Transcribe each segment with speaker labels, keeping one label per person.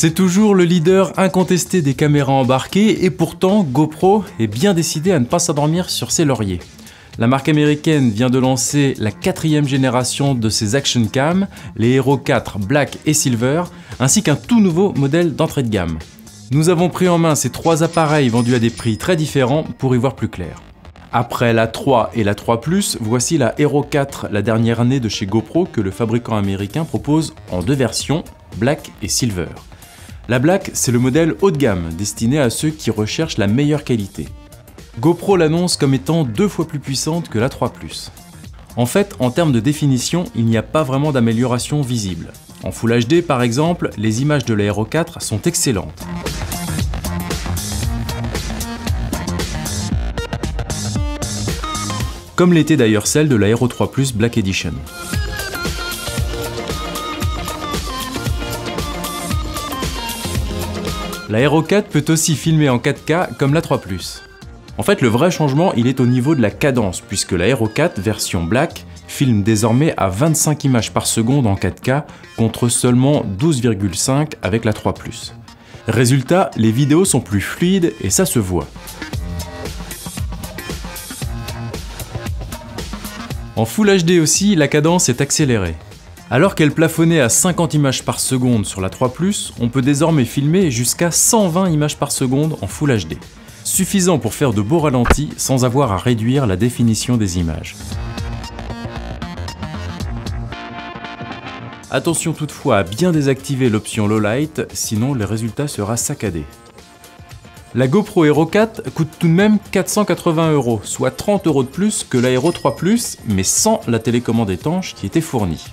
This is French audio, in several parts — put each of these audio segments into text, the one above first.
Speaker 1: C'est toujours le leader incontesté des caméras embarquées et pourtant GoPro est bien décidé à ne pas s'endormir sur ses lauriers. La marque américaine vient de lancer la 4e génération de ses Action Cam, les Hero 4 Black et Silver, ainsi qu'un tout nouveau modèle d'entrée de gamme. Nous avons pris en main ces 3 appareils vendus à des prix très différents pour y voir plus clair. Après la 3 et la 3 Plus, voici la Hero 4, la dernière née de chez GoPro que le fabricant américain propose en 2 versions, Black et Silver. La Black, c'est le modèle haut de gamme, destiné à ceux qui recherchent la meilleure qualité. GoPro l'annonce comme étant 2 fois plus puissante que la 3 Plus. En fait, en termes de définition, il n'y a pas vraiment d'amélioration visible. En Full HD par exemple, les images de la Hero 4 sont excellentes. Comme l'était d'ailleurs celle de la Hero 3 Plus Black Edition. La Hero 4 peut aussi filmer en 4K comme la 3 Plus. En fait, le vrai changement, il est au niveau de la cadence, puisque la Hero 4 version Black filme désormais à 25 images par seconde en 4K, contre seulement 12,5 avec la 3 Plus. Résultat, les vidéos sont plus fluides et ça se voit. En Full HD aussi, la cadence est accélérée. Alors qu'elle plafonnait à 50 images par seconde sur la 3 Plus, on peut désormais filmer jusqu'à 120 images par seconde en Full HD. Suffisant pour faire de beaux ralentis sans avoir à réduire la définition des images. Attention toutefois à bien désactiver l'option Low Light, sinon le résultat sera saccadé. La GoPro Hero 4 coûte tout de même 480 €, soit 30 € de plus que la Hero 3 Plus, mais sans la télécommande étanche qui était fournie.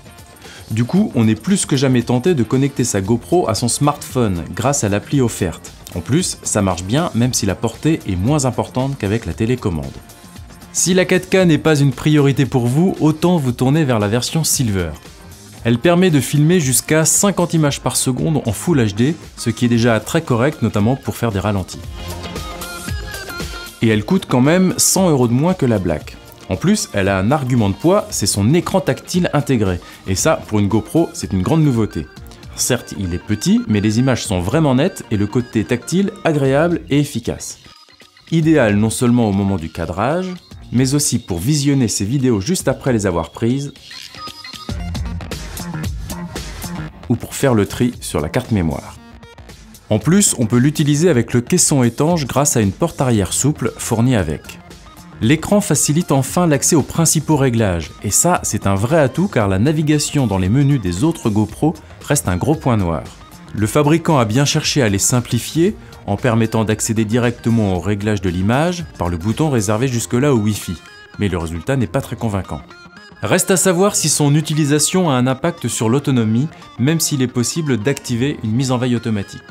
Speaker 1: Du coup, on est plus que jamais tenté de connecter sa GoPro à son smartphone grâce à l'appli offerte. En plus, ça marche bien même si la portée est moins importante qu'avec la télécommande. Si la 4K n'est pas une priorité pour vous, autant vous tourner vers la version Silver. Elle permet de filmer jusqu'à 50 images par seconde en Full HD, ce qui est déjà très correct notamment pour faire des ralentis. Et elle coûte quand même 100 € de moins que la Black. En plus, elle a un argument de poids, c'est son écran tactile intégré. Et ça, pour une GoPro, c'est une grande nouveauté. Certes, il est petit, mais les images sont vraiment nettes et le côté tactile agréable et efficace. Idéal non seulement au moment du cadrage, mais aussi pour visionner ces vidéos juste après les avoir prises ou pour faire le tri sur la carte mémoire. En plus, on peut l'utiliser avec le caisson étanche grâce à une porte arrière souple fournie avec. L'écran facilite enfin l'accès aux principaux réglages, et ça c'est un vrai atout car la navigation dans les menus des autres GoPro reste un gros point noir. Le fabricant a bien cherché à les simplifier en permettant d'accéder directement aux réglages de l'image par le bouton réservé jusque-là au Wi-Fi, mais le résultat n'est pas très convaincant. Reste à savoir si son utilisation a un impact sur l'autonomie, même s'il est possible d'activer une mise en veille automatique.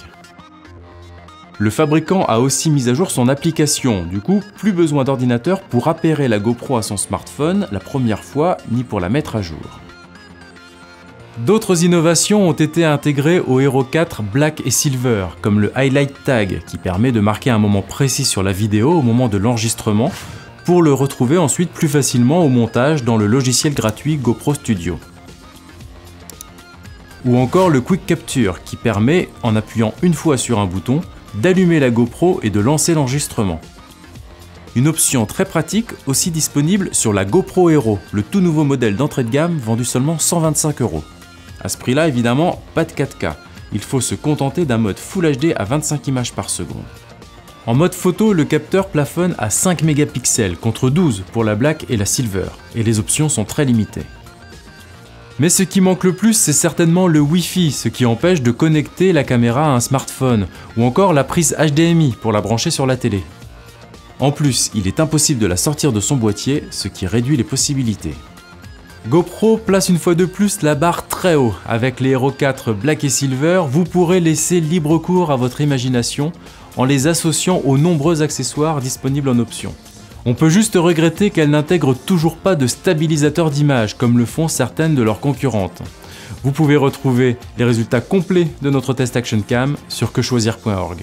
Speaker 1: Le fabricant a aussi mis à jour son application, du coup plus besoin d'ordinateur pour appairer la GoPro à son smartphone la première fois, ni pour la mettre à jour. D'autres innovations ont été intégrées au Hero 4 Black et Silver, comme le Highlight Tag qui permet de marquer un moment précis sur la vidéo au moment de l'enregistrement, pour le retrouver ensuite plus facilement au montage dans le logiciel gratuit GoPro Studio. Ou encore le Quick Capture qui permet, en appuyant une fois sur un bouton, d'allumer la GoPro et de lancer l'enregistrement. Une option très pratique aussi disponible sur la GoPro Hero, le tout nouveau modèle d'entrée de gamme vendu seulement 125 €. À ce prix-là, évidemment, pas de 4K. Il faut se contenter d'un mode Full HD à 25 images par seconde. En mode photo, le capteur plafonne à 5 mégapixels contre 12 pour la Black et la Silver, et les options sont très limitées. Mais ce qui manque le plus, c'est certainement le Wi-Fi, ce qui empêche de connecter la caméra à un smartphone, ou encore la prise HDMI pour la brancher sur la télé. En plus, il est impossible de la sortir de son boîtier, ce qui réduit les possibilités. GoPro place une fois de plus la barre très haut. Avec les Hero 4 Black et Silver, vous pourrez laisser libre cours à votre imagination en les associant aux nombreux accessoires disponibles en option. On peut juste regretter qu'elles n'intègrent toujours pas de stabilisateur d'image comme le font certaines de leurs concurrentes. Vous pouvez retrouver les résultats complets de notre test Action Cam sur quechoisir.org.